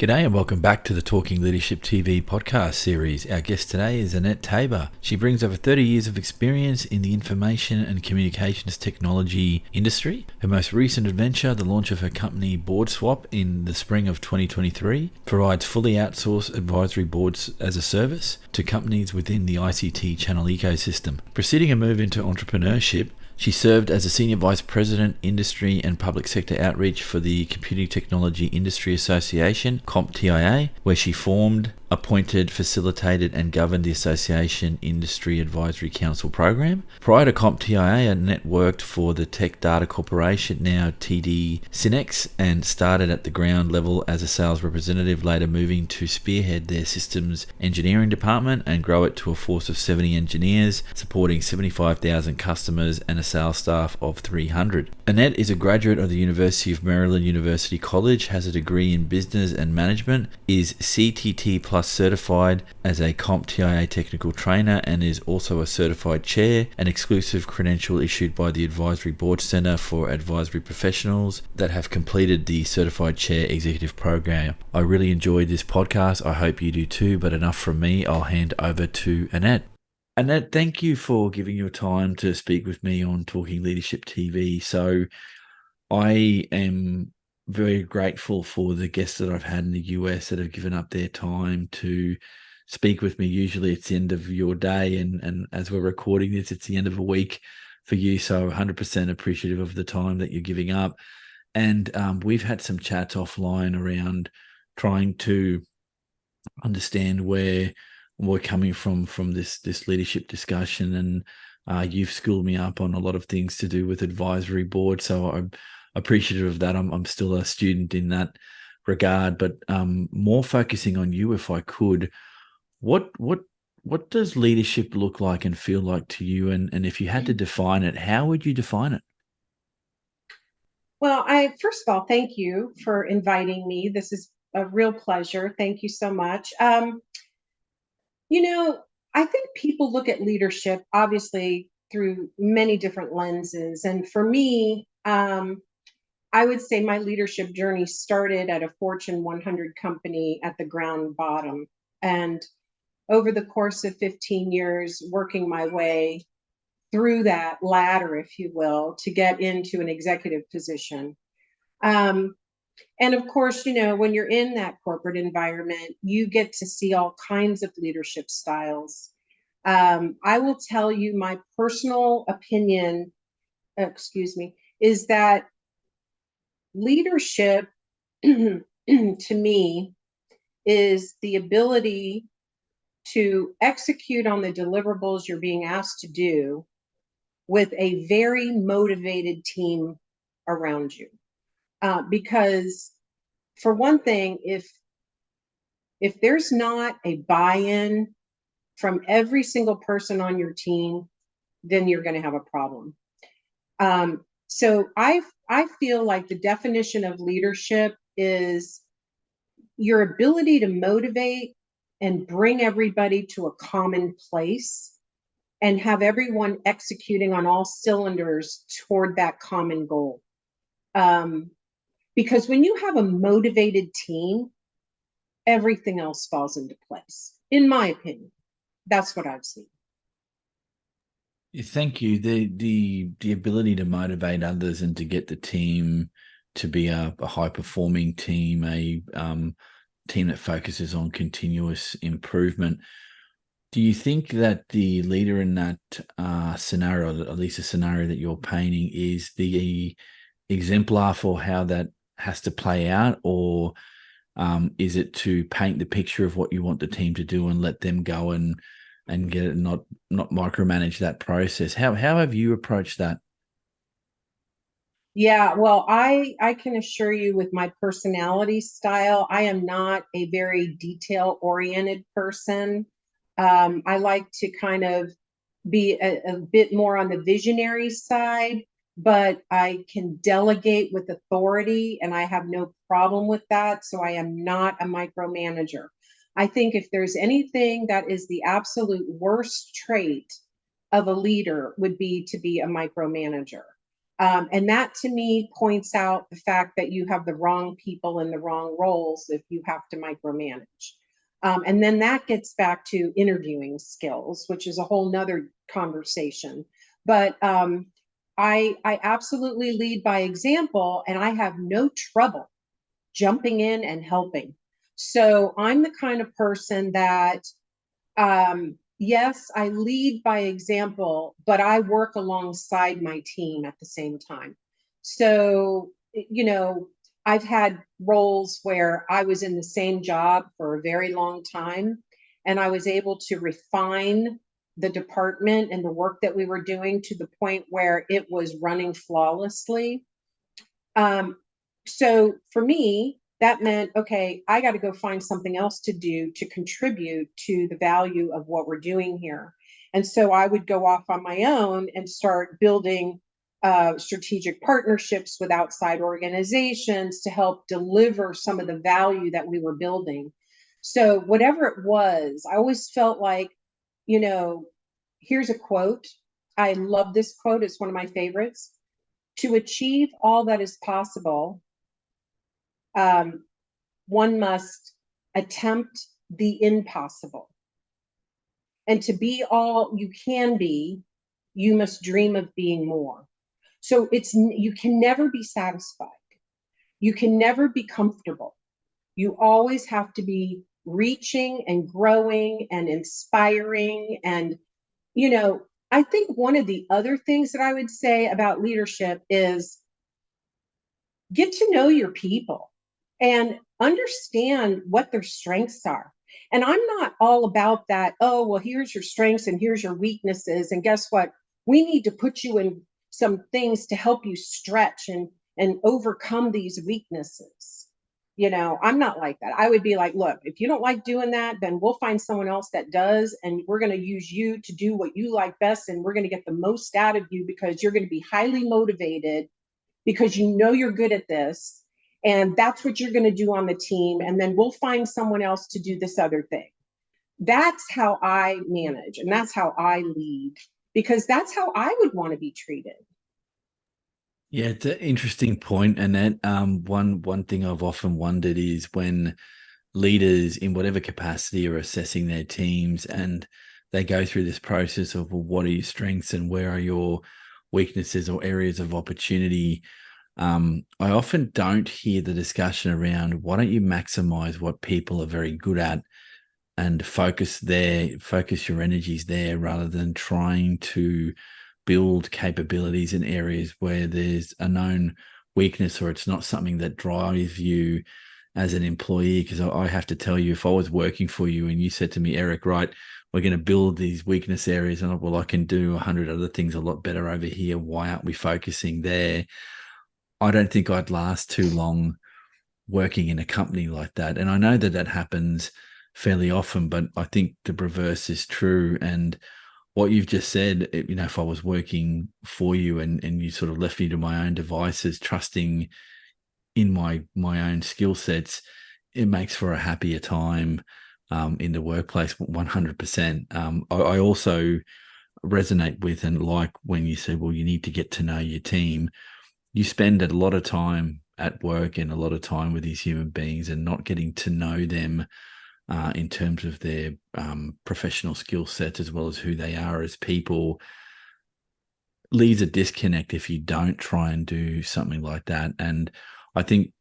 G'day and welcome back to the Talking Leadership TV podcast series. Our guest today is Annette Taber. She brings over 30 years of experience in the information and communications technology industry. Her most recent adventure, the launch of her company BoardSWAP in the spring of 2023, provides fully outsourced advisory boards as a service to companies within the ICT channel ecosystem. Preceding a move into entrepreneurship, she served as a Senior Vice President, Industry and Public Sector Outreach for the Computing Technology Industry Association, CompTIA, where she formed, appointed, facilitated and governed the Association Industry Advisory Council program. Prior to CompTIA, Annette worked for the Tech Data Corporation, now TD Synex, and started at the ground level as a sales representative, later moving to spearhead their systems engineering department and grow it to a force of 70 engineers, supporting 75,000 customers and a sales staff of 300. Annette is a graduate of the University of Maryland University College, has a degree in business and management, is CTT Plus certified as a CompTIA technical trainer, and is also a certified chair, an exclusive credential issued by the Advisory Board Center for Advisory Professionals that have completed the Certified Chair Executive Program. I really enjoyed this podcast. I hope you do too, but enough from me. I'll hand over to Annette. Annette, thank you for giving your time to speak with me on Talking Leadership TV. So I am very grateful for the guests that I've had in the US that have given up their time to speak with me. Usually it's the end of your day, and as we're recording this, it's the end of a week for you. So 100% appreciative of the time that you're giving up. And we've had some chats offline around trying to understand where we're coming from this leadership discussion, and you've schooled me up on a lot of things to do with advisory board, so I'm appreciative of that. I'm still a student in that regard, but more focusing on you, if I could. What does leadership look like and feel like to you, and if you had to define it, how would you define it? Well, first of all, thank you for inviting me. This is a real pleasure. Thank you so much. You know, I think people look at leadership obviously through many different lenses. And for me, I would say my leadership journey started at a Fortune 100 company at the ground bottom. And over the course of 15 years, working my way through that ladder, if you will, to get into an executive position. Um, and of course, when you're in that corporate environment, you get to see all kinds of leadership styles. I will tell you my personal opinion, is that leadership to me is the ability to execute on the deliverables you're being asked to do with a very motivated team around you. Because for one thing, if there's not a buy-in from every single person on your team, then you're going to have a problem. So I feel like the definition of leadership is your ability to motivate and bring everybody to a common place and have everyone executing on all cylinders toward that common goal. Because when you have a motivated team, everything else falls into place, in my opinion. That's what I've seen. Thank you. The ability to motivate others and to get the team to be a high performing team, a team that focuses on continuous improvement. Do you think that the leader in that scenario, at least the scenario that you're painting, is the exemplar for how that has to play out, or is it to paint the picture of what you want the team to do and let them go and get it, not micromanage that process? How have you approached that? Yeah, well, I can assure you with my personality style, I am not a very detail-oriented person. I like to kind of be a bit more on the visionary side, but I can delegate with authority, and I have no problem with that. So I am not a micromanager. I think if there's anything that is the absolute worst trait of a leader would be to be a micromanager. And that to me points out the fact that you have the wrong people in the wrong roles if you have to micromanage. And then that gets back to interviewing skills, which is a whole nother conversation. But I absolutely lead by example, and I have no trouble jumping in and helping. So I'm the kind of person that, yes, I lead by example, but I work alongside my team at the same time. So, I've had roles where I was in the same job for a very long time, and I was able to refine the department and the work that we were doing to the point where it was running flawlessly. Um, so for me, that meant, okay, I got to go find something else to do to contribute to the value of what we're doing here. And so I would go off on my own and start building strategic partnerships with outside organizations to help deliver some of the value that we were building. So whatever it was, I always felt like, you know, here's a quote. I love this quote. It's one of my favorites. To achieve all that is possible, um, one must attempt the impossible. And to be all you can be, you must dream of being more. So you can never be satisfied. You can never be comfortable. You always have to be reaching and growing and inspiring. And, I think one of the other things that I would say about leadership is get to know your people and understand what their strengths are. And I'm not all about that, oh, well, here's your strengths and here's your weaknesses. And guess what? We need to put you in some things to help you stretch and overcome these weaknesses. I'm not like that. I would be like, look, if you don't like doing that, then we'll find someone else that does. And we're going to use you to do what you like best. And we're going to get the most out of you because you're going to be highly motivated because you're good at this, and that's what you're going to do on the team, and then we'll find someone else to do this other thing. That's how I manage, and that's how I lead, because that's how I would want to be treated. Yeah, it's an interesting point, and that one thing I've often wondered is when leaders in whatever capacity are assessing their teams and they go through this process of, well, what are your strengths and where are your weaknesses or areas of opportunity. I often don't hear the discussion around why don't you maximize what people are very good at and focus your energies there rather than trying to build capabilities in areas where there's a known weakness or it's not something that drives you as an employee. Because I have to tell you, if I was working for you and you said to me, Eric, right, we're going to build these weakness areas, and well, I can do 100 other things a lot better over here. Why aren't we focusing there? I don't think I'd last too long working in a company like that. And I know that that happens fairly often, but I think the reverse is true. And what you've just said, if I was working for you and you sort of left me to my own devices, trusting in my own skill sets, it makes for a happier time in the workplace, 100%. I also resonate with and like when you say, well, you need to get to know your team. You spend a lot of time at work and a lot of time with these human beings and not getting to know them in terms of their professional skill sets as well as who they are as people leaves a disconnect if you don't try and do something like that. And I think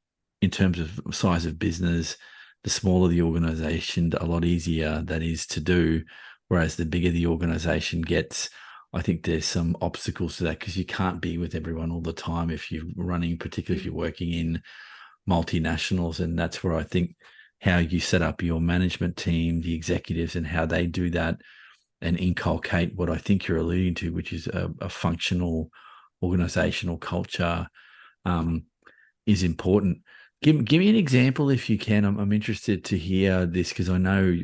in terms of size of business, the smaller the organization, a lot easier that is to do. Whereas the bigger the organization gets, I think there's some obstacles to that because you can't be with everyone all the time if you're running, particularly if you're working in multinationals. And that's where I think how you set up your management team, the executives, and how they do that and inculcate what I think you're alluding to, which is a functional organizational culture, is important. Give me an example if you can. I'm interested to hear this because I know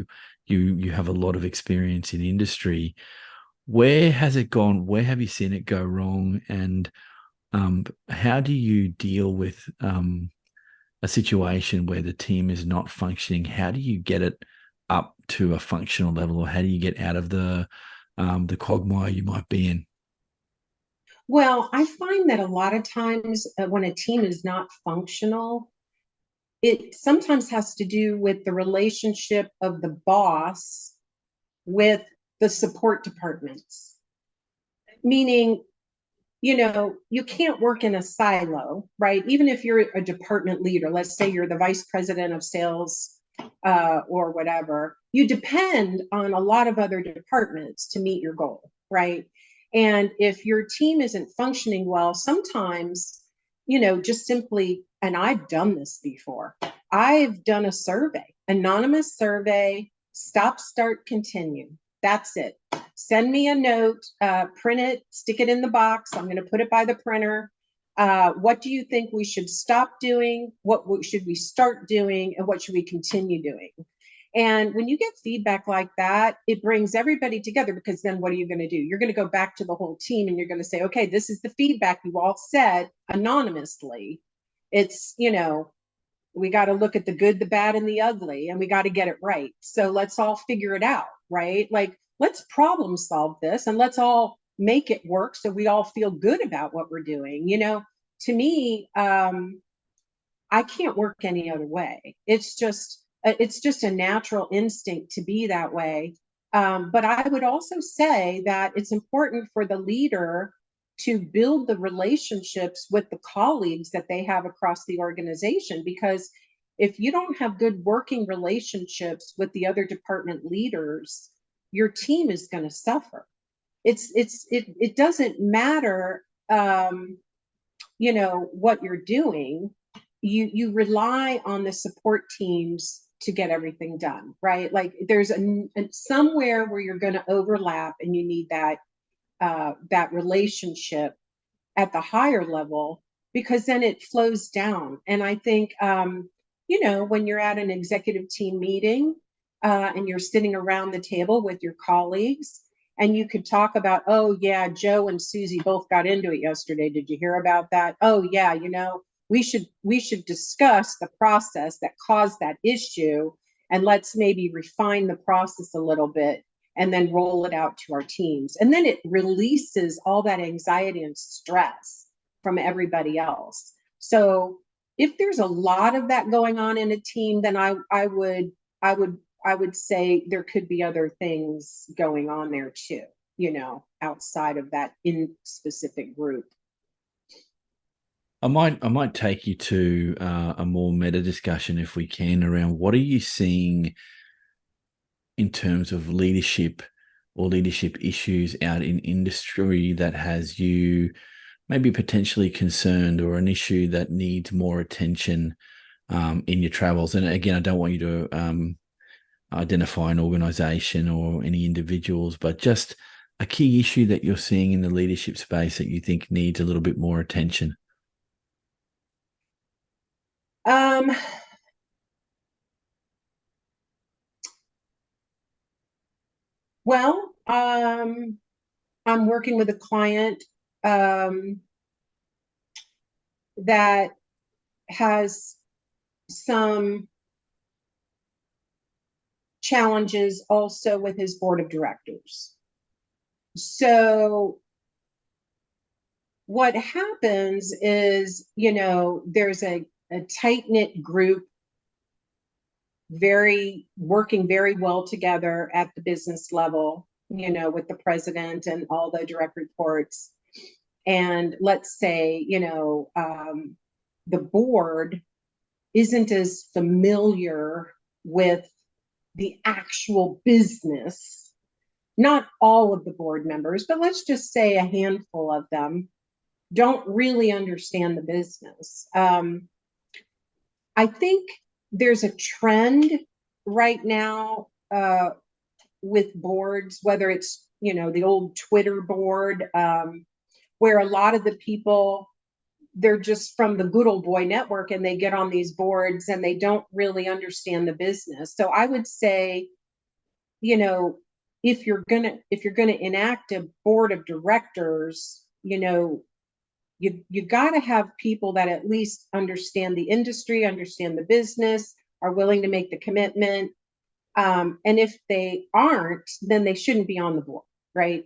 you have a lot of experience in industry. Where has it gone? Where have you seen it go wrong? And how do you deal with a situation where the team is not functioning? How do you get it up to a functional level, or how do you get out of the quagmire you might be in? Well, I find that a lot of times when a team is not functional, it sometimes has to do with the relationship of the boss with the support departments. Meaning, you can't work in a silo, right? Even if you're a department leader, let's say you're the vice president of sales or whatever, you depend on a lot of other departments to meet your goal, right? And if your team isn't functioning well, sometimes, just simply, and I've done this before, I've done a survey, anonymous survey, stop, start, continue. That's it. Send me a note, print it, stick it in the box. I'm going to put it by the printer. What do you think we should stop doing? What should we start doing? And what should we continue doing? And when you get feedback like that, it brings everybody together, because then what are you going to do? You're going to go back to the whole team and you're going to say, okay, this is the feedback you all said anonymously. It's, we got to look at the good, the bad, and the ugly, and we got to get it right. So let's all figure it out, right? Like, let's problem solve this and let's all make it work so we all feel good about what we're doing. To me, I can't work any other way. It's just a natural instinct to be that way. But I would also say that it's important for the leader to build the relationships with the colleagues that they have across the organization, because if you don't have good working relationships with the other department leaders, your team is going to suffer. It doesn't matter, what you're doing. You rely on the support teams to get everything done, right? Like, there's somewhere where you're going to overlap, and you need that relationship at the higher level, because then it flows down. And I think, when you're at an executive team meeting and you're sitting around the table with your colleagues, and you could talk about, oh yeah, Joe and Susie both got into it yesterday. Did you hear about that? Oh yeah, we should discuss the process that caused that issue, and let's maybe refine the process a little bit and then roll it out to our teams. And then it releases all that anxiety and stress from everybody else. So if there's a lot of that going on in a team, then I would say there could be other things going on there too, outside of that in specific group. I might take you to a more meta discussion, if we can, around what are you seeing in terms of leadership or leadership issues out in industry that has you maybe potentially concerned, or an issue that needs more attention in your travels. And again, I don't want you to identify an organization or any individuals, but just a key issue that you're seeing in the leadership space that you think needs a little bit more attention. Um, well, I'm working with a client that has some challenges also with his board of directors. So what happens is, there's a tight-knit group working very well together at the business level, with the president and all the direct reports. And let's say, the board isn't as familiar with the actual business. Not all of the board members, but let's just say a handful of them don't really understand the business. I think there's a trend right now with boards, whether it's, the old Twitter board, where a lot of the people, they're just from the good old boy network, and they get on these boards and they don't really understand the business. So I would say, if you're gonna enact a board of directors, you got to have people that at least understand the industry, understand the business, are willing to make the commitment. And if they aren't, then they shouldn't be on the board, right?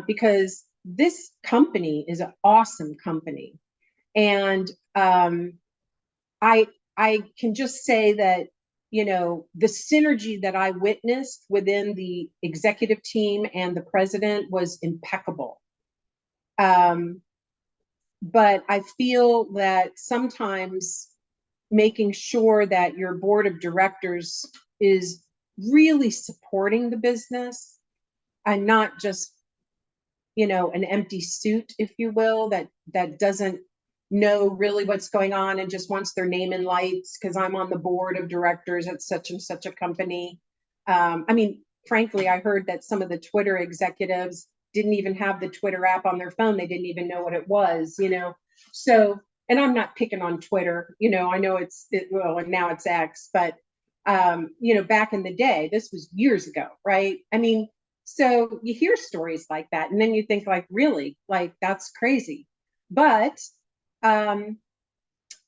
Because this company is an awesome company. And I I can just say that, the synergy that I witnessed within the executive team and the president was impeccable. Um, but I feel that sometimes making sure that your board of directors is really supporting the business and not just, an empty suit, if you will, that doesn't know really what's going on and just wants their name in lights because I'm on the board of directors at such and such a company. I mean, frankly, I heard that some of the Twitter executives didn't even have the Twitter app on their phone. They didn't even know what it was. So, and I'm not picking on Twitter. I know well, and now it's X, but back in the day, this was years ago, right? I mean, so you hear stories like that, and then you think, like, really, like, that's crazy. But um,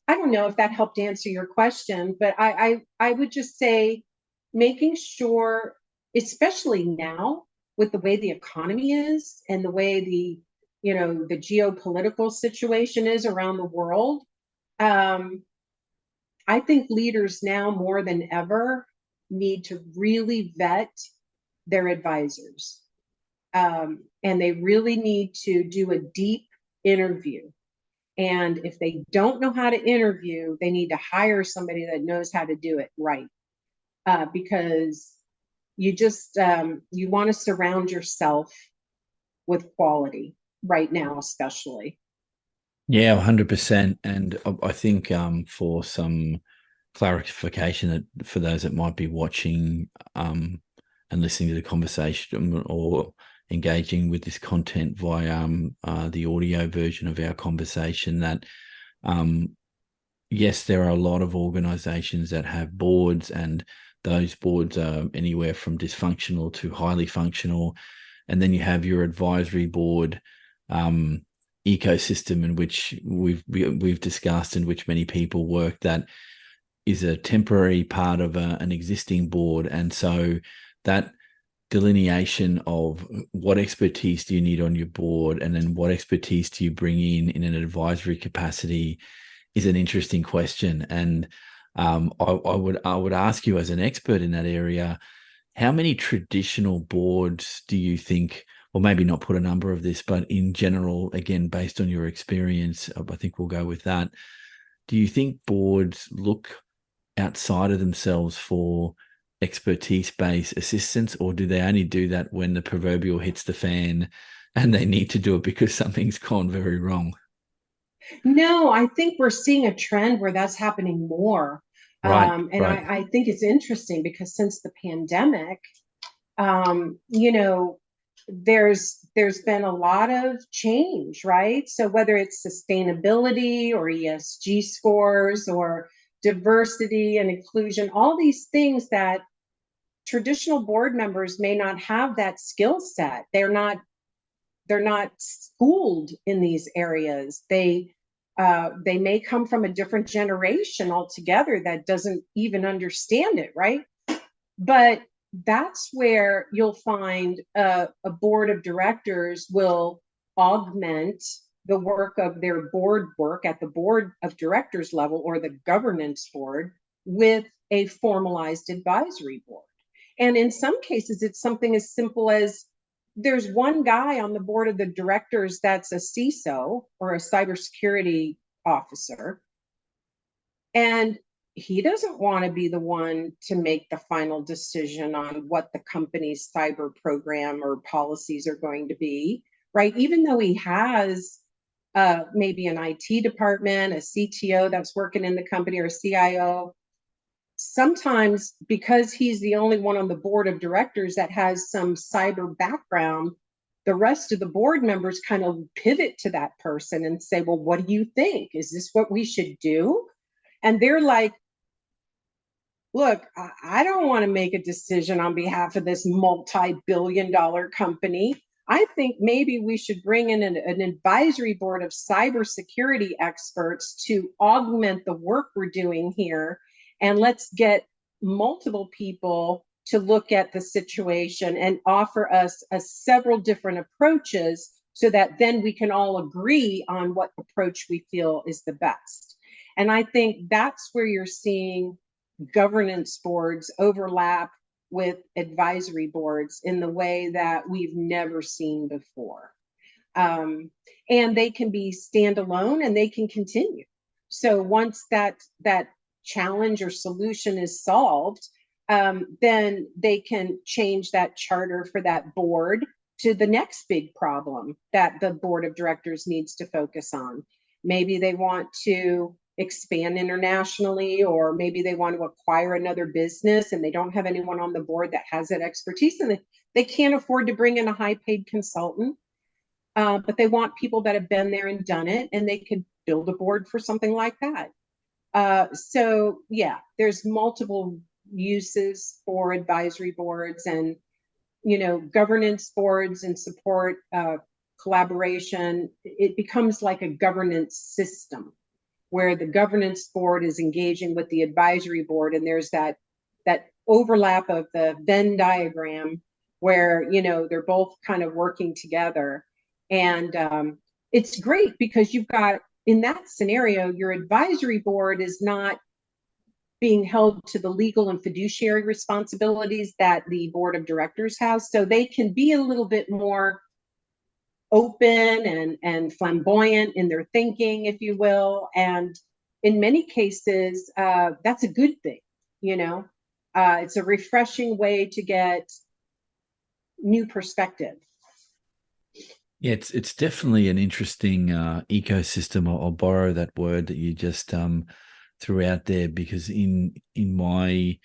I don't know if that helped answer your question, but I would just say making sure, especially now with the way the economy is and the way the geopolitical situation is around the world. I think leaders now more than ever need to really vet their advisors. And they really need to do a deep interview. And if they don't know how to interview, they need to hire somebody that knows how to do it right. Because you want to surround yourself with quality right now, especially. Yeah, 100%. And I think for some clarification that for those that might be watching and listening to the conversation or engaging with this content via the audio version of our conversation, that yes, there are a lot of organizations that have boards, and those boards are anywhere from dysfunctional to highly functional. And then you have your advisory board ecosystem in which we've discussed, in which many people work, that is a temporary part of an existing board. And so that delineation of what expertise do you need on your board, and then what expertise do you bring in an advisory capacity, is an interesting question. And I would ask you, as an expert in that area, how many traditional boards do you think, or maybe not put a number of this, but in general, again, based on your experience, I think we'll go with that. Do you think boards look outside of themselves for expertise-based assistance, or do they only do that when the proverbial hits the fan and they need to do it because something's gone very wrong? No, I think we're seeing a trend where that's happening more. Right, And right. I think it's interesting because since the pandemic, um, you know, there's been a lot of change, right? So whether it's sustainability or ESG scores or diversity and inclusion, all these things that traditional board members may not have that skill set. They're not schooled in these areas. They may come from a different generation altogether that doesn't even understand it, right? But that's where you'll find a board of directors will augment the work of their board work at the board of directors level or the governance board with a formalized advisory board. And in some cases, it's something as simple as there's one guy on the board of the directors that's a CISO or a cybersecurity officer, and he doesn't want to be the one to make the final decision on what the company's cyber program or policies are going to be, right? Even though he has maybe an IT department, a CTO that's working in the company, or a CIO, sometimes because he's the only one on the board of directors that has some cyber background, the rest of the board members kind of pivot to that person and say, well, what do you think? Is this what we should do? And they're like, look, I don't want to make a decision on behalf of this multi-billion-dollar company. I think maybe we should bring in an advisory board of cybersecurity experts to augment the work we're doing here. And let's get multiple people to look at the situation and offer us several different approaches so that then we can all agree on what approach we feel is the best. And I think that's where you're seeing governance boards overlap with advisory boards in the way that we've never seen before. Um, and they can be standalone and they can continue. So once that challenge or solution is solved, then they can change that charter for that board to the next big problem that the board of directors needs to focus on. Maybe they want to expand internationally, or maybe they want to acquire another business and they don't have anyone on the board that has that expertise, and they can't afford to bring in a high paid consultant. But they want people that have been there and done it, and they could build a board for something like that. So yeah, there's multiple uses for advisory boards, and governance boards and support collaboration. It becomes like a governance system where the governance board is engaging with the advisory board, and there's that overlap of the Venn diagram where they're both kind of working together. And it's great because you've got, in that scenario, your advisory board is not being held to the legal and fiduciary responsibilities that the board of directors has. So they can be a little bit more open and flamboyant in their thinking, if you will. And in many cases, that's a good thing. It's a refreshing way to get new perspective. Yeah, it's definitely an interesting ecosystem. I'll borrow that word that you just threw out there, because in my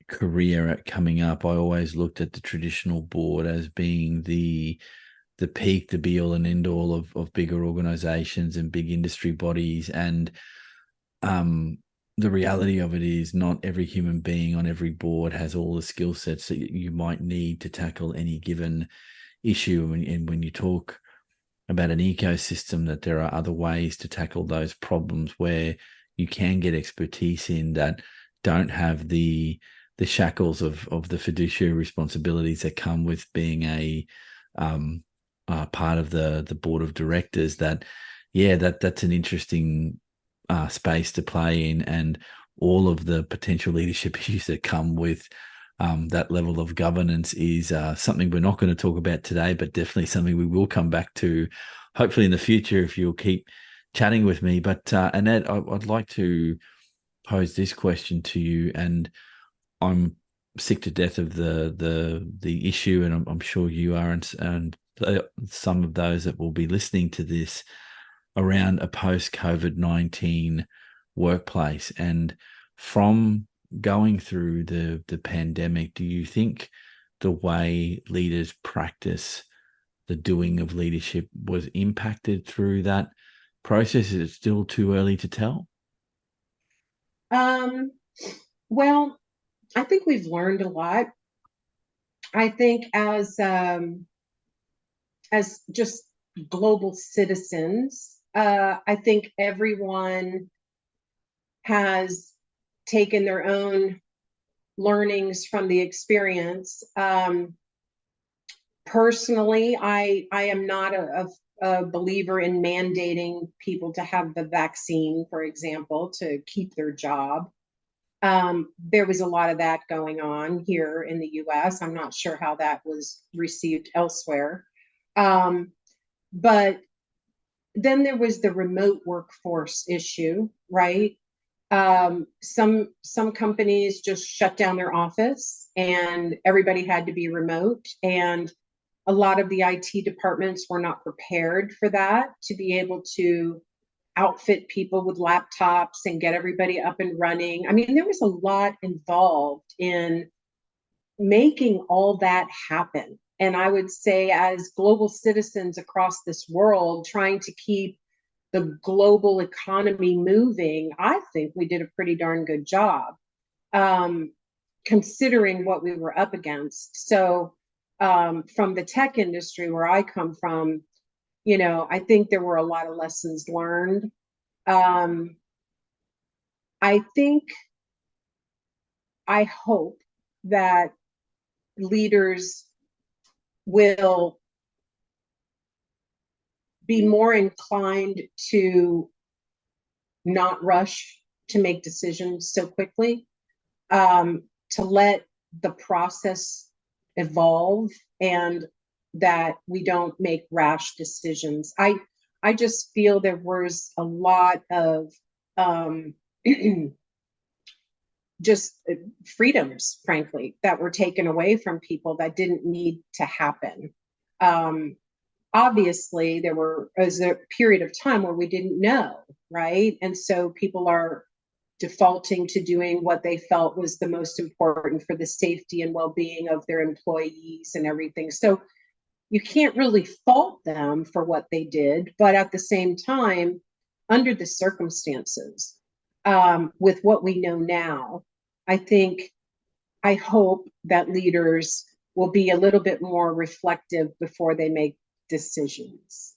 career at coming up, I always looked at the traditional board as being the peak, the be all and end all of bigger organizations and big industry bodies. And the reality of it is not every human being on every board has all the skill sets that you might need to tackle any given issue. And when you talk about an ecosystem, that there are other ways to tackle those problems where you can get expertise in that don't have the shackles of the fiduciary responsibilities that come with being a part of the board of directors. That's an interesting space to play in, and all of the potential leadership issues that come with that level of governance is something we're not going to talk about today, but definitely something we will come back to, hopefully in the future, if you'll keep chatting with me. But Annette, I'd like to pose this question to you, and I'm sick to death of the issue, and I'm sure you are, and some of those that will be listening to this, around a post-COVID-19 workplace. And from going through the pandemic, do you think the way leaders practice the doing of leadership was impacted through that process? Is it still too early to tell? Well, I think we've learned a lot. I think as just global citizens, I think everyone has taken their own learnings from the experience. Personally, I am not a believer in mandating people to have the vaccine, for example, to keep their job. There was a lot of that going on here in the US. I'm not sure how that was received elsewhere. But then there was the remote workforce issue, right? Some companies just shut down their office and everybody had to be remote. And a lot of the IT departments were not prepared for that, to be able to outfit people with laptops and get everybody up and running. I mean, there was a lot involved in making all that happen. And I would say, as global citizens across this world, trying to keep the global economy moving, I think we did a pretty darn good job, considering what we were up against. So from the tech industry where I come from, I think there were a lot of lessons learned. I think, I hope that leaders will be more inclined to not rush to make decisions so quickly, to let the process evolve, and that we don't make rash decisions. I just feel there was a lot of just freedoms, frankly, that were taken away from people that didn't need to happen. Um, Obviously, there was a period of time where we didn't know, right? And so people are defaulting to doing what they felt was the most important for the safety and well-being of their employees and everything. So you can't really fault them for what they did, but at the same time, under the circumstances, with what we know now, I think, I hope that leaders will be a little bit more reflective before they make decisions.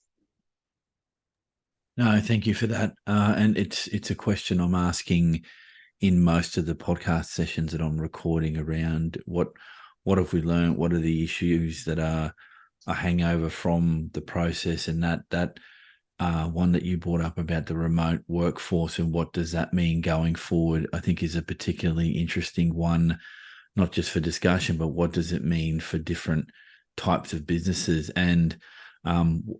No, thank you for that. And it's a question I'm asking in most of the podcast sessions that I'm recording around what have we learned? What are the issues that are a hangover from the process? And that one that you brought up about the remote workforce and what does that mean going forward, I think is a particularly interesting one, not just for discussion, but what does it mean for different types of businesses? And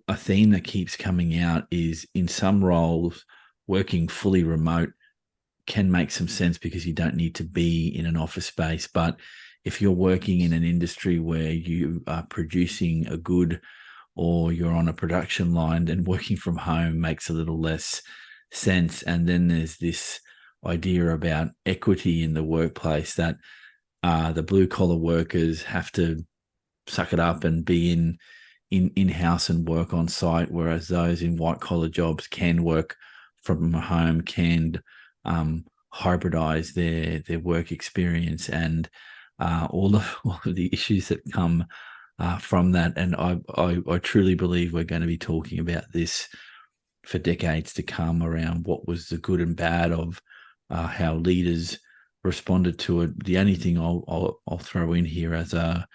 a theme that keeps coming out is in some roles, working fully remote can make some sense because you don't need to be in an office space. But if you're working in an industry where you are producing a good or you're on a production line, then working from home makes a little less sense. And then there's this idea about equity in the workplace that the blue collar workers have to suck it up and be in-house and work on site, whereas those in white collar jobs can work from home, can hybridize their work experience, and all of the issues that come from that. And I truly believe we're going to be talking about this for decades to come, around what was the good and bad of how leaders responded to it. The only thing I'll throw in here as a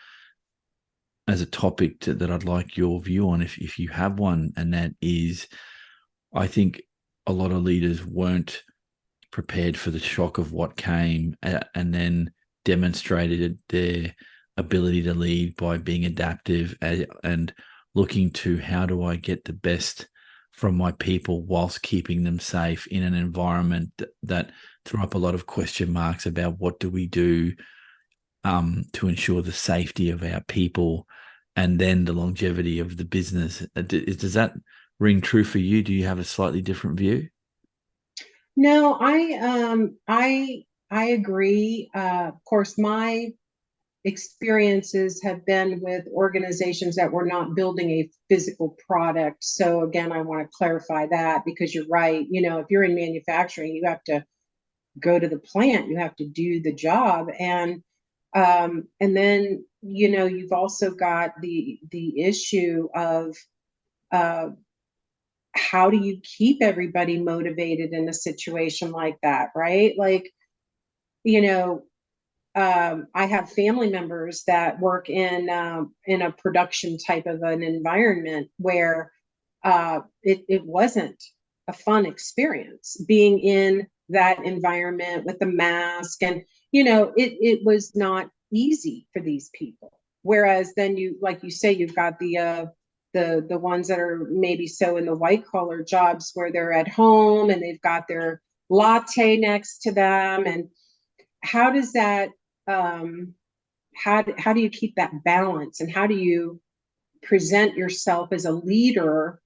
topic that I'd like your view on, if you have one, and that is, I think a lot of leaders weren't prepared for the shock of what came, and then demonstrated their ability to lead by being adaptive and looking to how do I get the best from my people whilst keeping them safe in an environment that threw up a lot of question marks about what do we do to ensure the safety of our people and then the longevity of the business. Does that ring true for you? Do you have a slightly different view? No, I agree. Of course, my experiences have been with organizations that were not building a physical product. So again, I want to clarify that, because you're right. You know, if you're in manufacturing, you have to go to the plant, you have to do the job, and then you've also got the issue of uh, how do you keep everybody motivated in a situation like that, right? Like, you know, I have family members that work in a production type of an environment where it wasn't a fun experience being in that environment with the mask, and it was not easy for these people. Whereas then you, like you say, you've got the ones that are maybe so in the white collar jobs where they're at home and they've got their latte next to them, and how does that how do you keep that balance, and how do you present yourself as a leader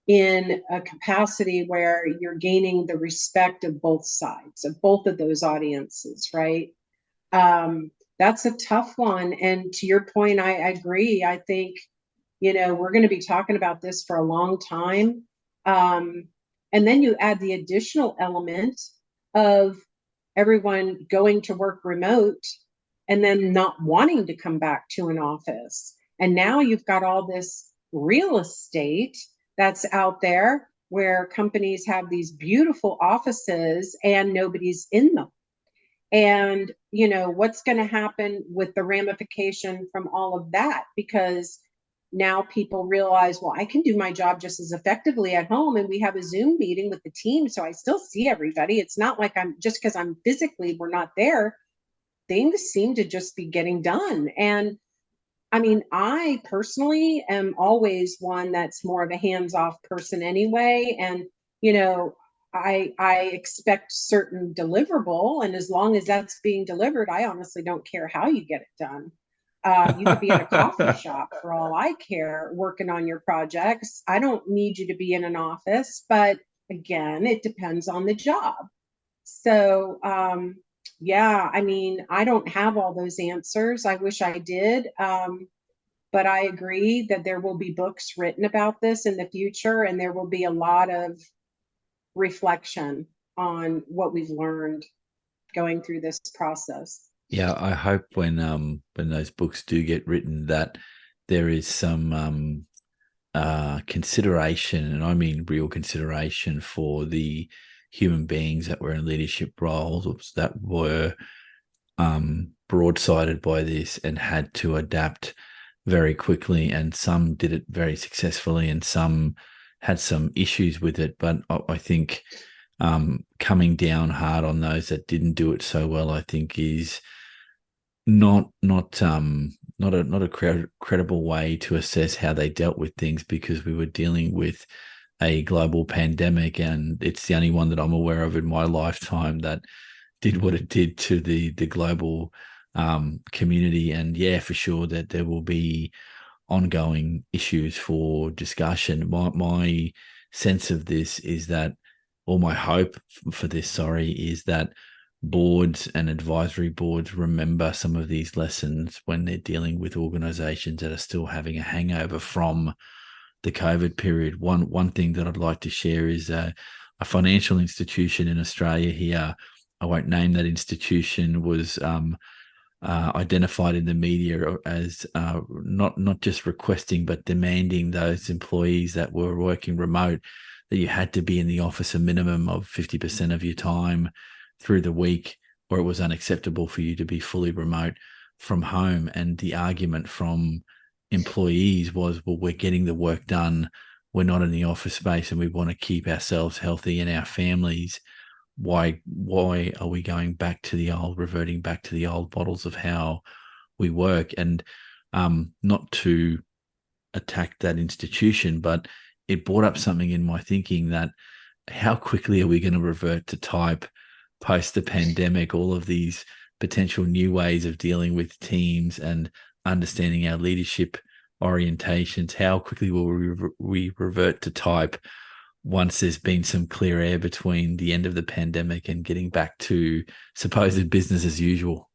in a capacity where you're gaining the respect of both sides, of both of those audiences, right? That's a tough one. And to your point, I agree. I think, we're going to be talking about this for a long time. And then you add the additional element of everyone going to work remote and then not wanting to come back to an office. And now you've got all this real estate that's out there where companies have these beautiful offices and nobody's in them. And, what's going to happen with the ramification from all of that? Because now people realize, well, I can do my job just as effectively at home. And we have a Zoom meeting with the team. So I still see everybody. It's not like I'm just because I'm physically, we're not there. Things seem to just be getting done. And I mean, I personally am always one that's more of a hands-off person anyway. And, you know, I expect certain deliverable, and as long as that's being delivered, I honestly don't care how you get it done. You could be at a coffee shop for all I care, working on your projects. I don't need you to be in an office, but again, it depends on the job. So, yeah, I mean, I don't have all those answers. I wish I did. But I agree that there will be books written about this in the future, and there will be a lot of reflection on what we've learned going through this process. Yeah, I hope when those books do get written that there is some consideration, and I mean real consideration for the human beings that were in leadership roles that were broadsided by this and had to adapt very quickly, and some did it very successfully and some had some issues with it. But I think coming down hard on those that didn't do it so well, I think is not a credible way to assess how they dealt with things, because we were dealing with a global pandemic, and it's the only one that I'm aware of in my lifetime that did what it did to the global community. And yeah, for sure that there will be ongoing issues for discussion. My sense of this is that, or my hope for this, sorry, is that boards and advisory boards remember some of these lessons when they're dealing with organizations that are still having a hangover from the COVID period. One thing that I'd like to share is a financial institution in Australia here. I won't name that institution, was identified in the media as not just requesting but demanding those employees that were working remote that you had to be in the office a minimum of 50% of your time through the week, or it was unacceptable for you to be fully remote from home. And the argument from employees was, well, we're getting the work done, we're not in the office space, and we want to keep ourselves healthy and our families. Why are we going back to reverting back to the old models of how we work? And not to attack that institution, but it brought up something in my thinking that how quickly are we going to revert to type post the pandemic? All of these potential new ways of dealing with teams and understanding our leadership orientations, how quickly will we revert to type once there's been some clear air between the end of the pandemic and getting back to supposed business as usual?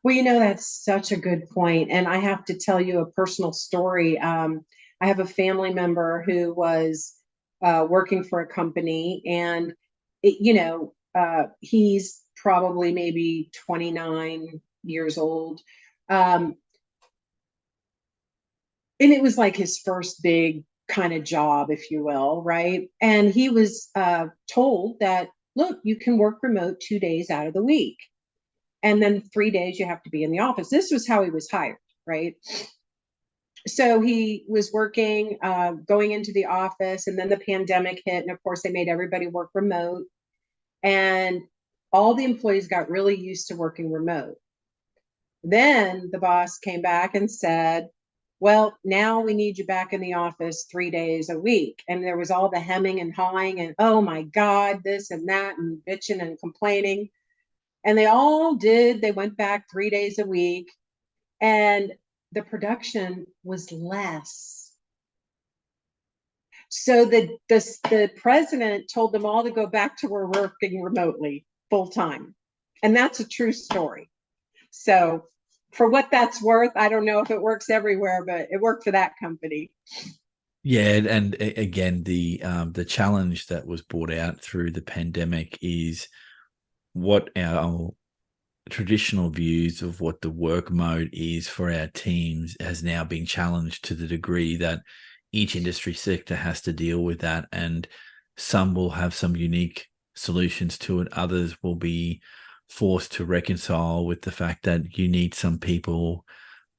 Well, you know, that's such a good point. And I have to tell you a personal story. I have a family member who was working for a company, and, he's probably maybe 29 years old. Um, and it was like his first big kind of job, if you will, right? And he was told that, look, you can work remote 2 days out of the week, and then 3 days you have to be in the office. This was how he was hired, right? So he was working, going into the office, and then the pandemic hit, and of course they made everybody work remote, and all the employees got really used to working remote. Then the boss came back and said, well, now we need you back in the office 3 days a week. And there was all the hemming and hawing and, oh my God, this and that, and bitching and complaining. And they went back 3 days a week, and the production was less. So the president told them all to go back to working remotely full time. And that's a true story. So for what that's worth, I don't know if it works everywhere, but it worked for that company. Yeah, and again, the challenge that was brought out through the pandemic is what our traditional views of what the work mode is for our teams has now been challenged to the degree that each industry sector has to deal with that. And some will have some unique solutions to it. Others will be forced to reconcile with the fact that you need some people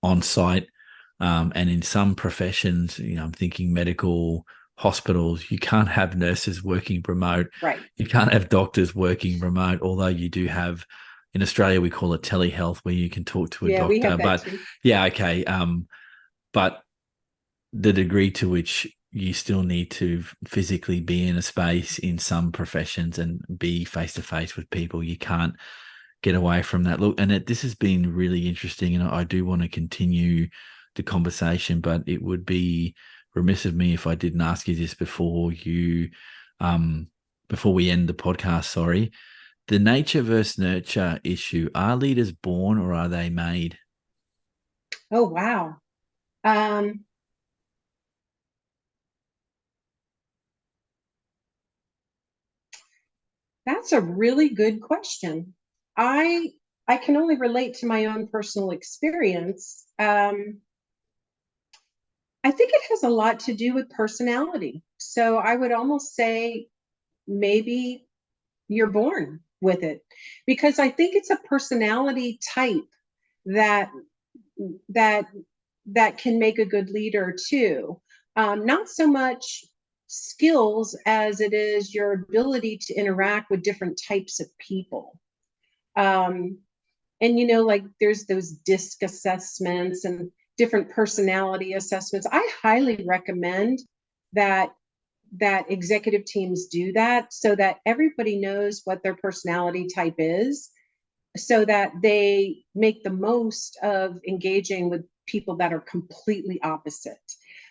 on site And in some professions, I'm thinking medical, hospitals, you can't have nurses working remote. Right. You can't have doctors working remote, although you do have, in Australia, we call it telehealth, where you can talk to a Yeah, we doctor. have that But too. yeah, okay. But the degree to which you still need to physically be in a space in some professions and be face to face with people, you can't get away from that. Look, and this has been really interesting, and I do want to continue the conversation, but it would be remiss of me if I didn't ask you this before we end the podcast. Sorry, the nature versus nurture issue: are leaders born or are they made? Oh, wow. Um, that's a really good question. I I can only relate to my own personal experience. I think it has a lot to do with personality. So I would almost say maybe you're born with it, because I think it's a personality type that that that can make a good leader too. Not so much skills as it is your ability to interact with different types of people. Um, and like there's those DISC assessments and different personality assessments. I highly recommend that executive teams do that, so that everybody knows what their personality type is, so that they make the most of engaging with people that are completely opposite.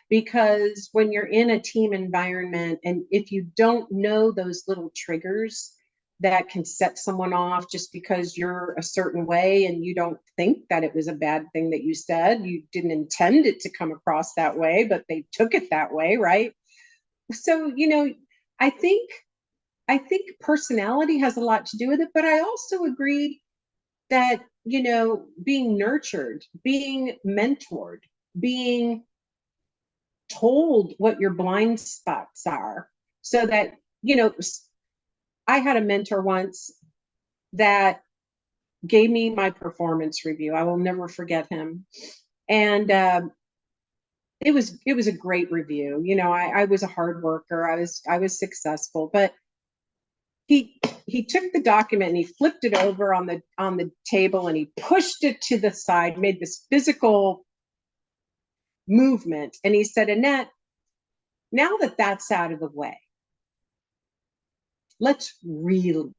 Because when you're in a team environment, and if you don't know those little triggers that can set someone off just because you're a certain way and you don't think that it was a bad thing that you said, you didn't intend it to come across that way, but they took it that way, right? So, I think personality has a lot to do with it, but I also agree that, being nurtured, being mentored, being told what your blind spots are, so that, I had a mentor once that gave me my performance review. I will never forget him. And it was a great review. I was a hard worker. I was successful, but he took the document and he flipped it over on the table and he pushed it to the side, made this physical movement, and he said, Annette, now that that's out of the way, let's really.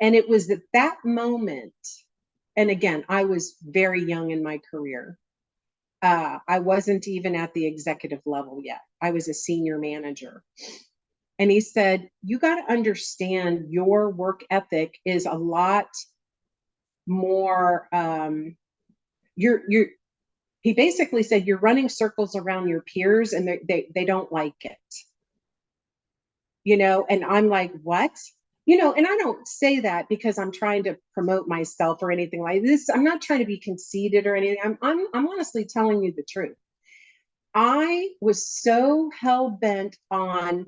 And it was at that moment, and again, I was very young in my career. I wasn't even at the executive level yet. I was a senior manager. And he said, you got to understand your work ethic is a lot more. You're He basically said, you're running circles around your peers and they don't like it. And I'm like, what? And I don't say that because I'm trying to promote myself or anything like this. I'm not trying to be conceited or anything. I'm honestly telling you the truth. I was so hell bent on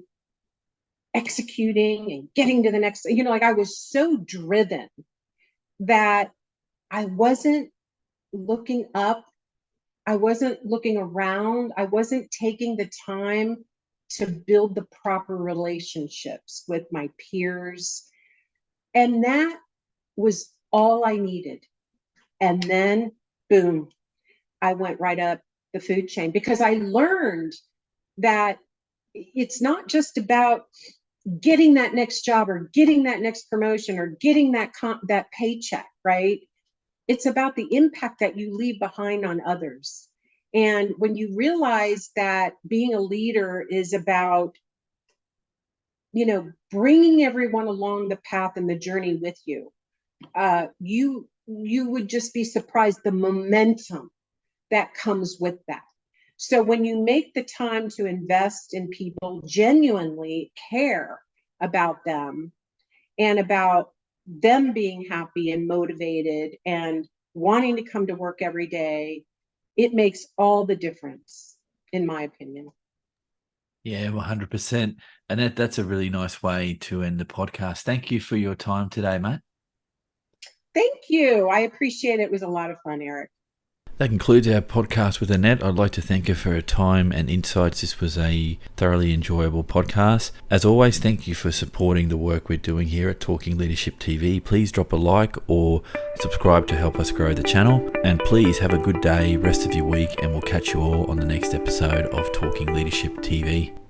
executing and getting to the next, like I was so driven that I wasn't looking up. I wasn't looking around. I wasn't taking the time to build the proper relationships with my peers. And that was all I needed. And then, boom, I went right up the food chain, because I learned that it's not just about getting that next job or getting that next promotion or getting that paycheck, right? It's about the impact that you leave behind on others. And when you realize that being a leader is about, bringing everyone along the path and the journey with you, you would just be surprised the momentum that comes with that. So when you make the time to invest in people, genuinely care about them and about them being happy and motivated and wanting to come to work every day, it makes all the difference, in my opinion. Yeah, 100%. And that's a really nice way to end the podcast. Thank you for your time today, mate. Thank you. I appreciate it. It was a lot of fun, Eric. That concludes our podcast with Annette. I'd like to thank her for her time and insights. This was a thoroughly enjoyable podcast. As always, thank you for supporting the work we're doing here at Talking Leadership TV. Please drop a like or subscribe to help us grow the channel. And please have a good day, rest of your week, and we'll catch you all on the next episode of Talking Leadership TV.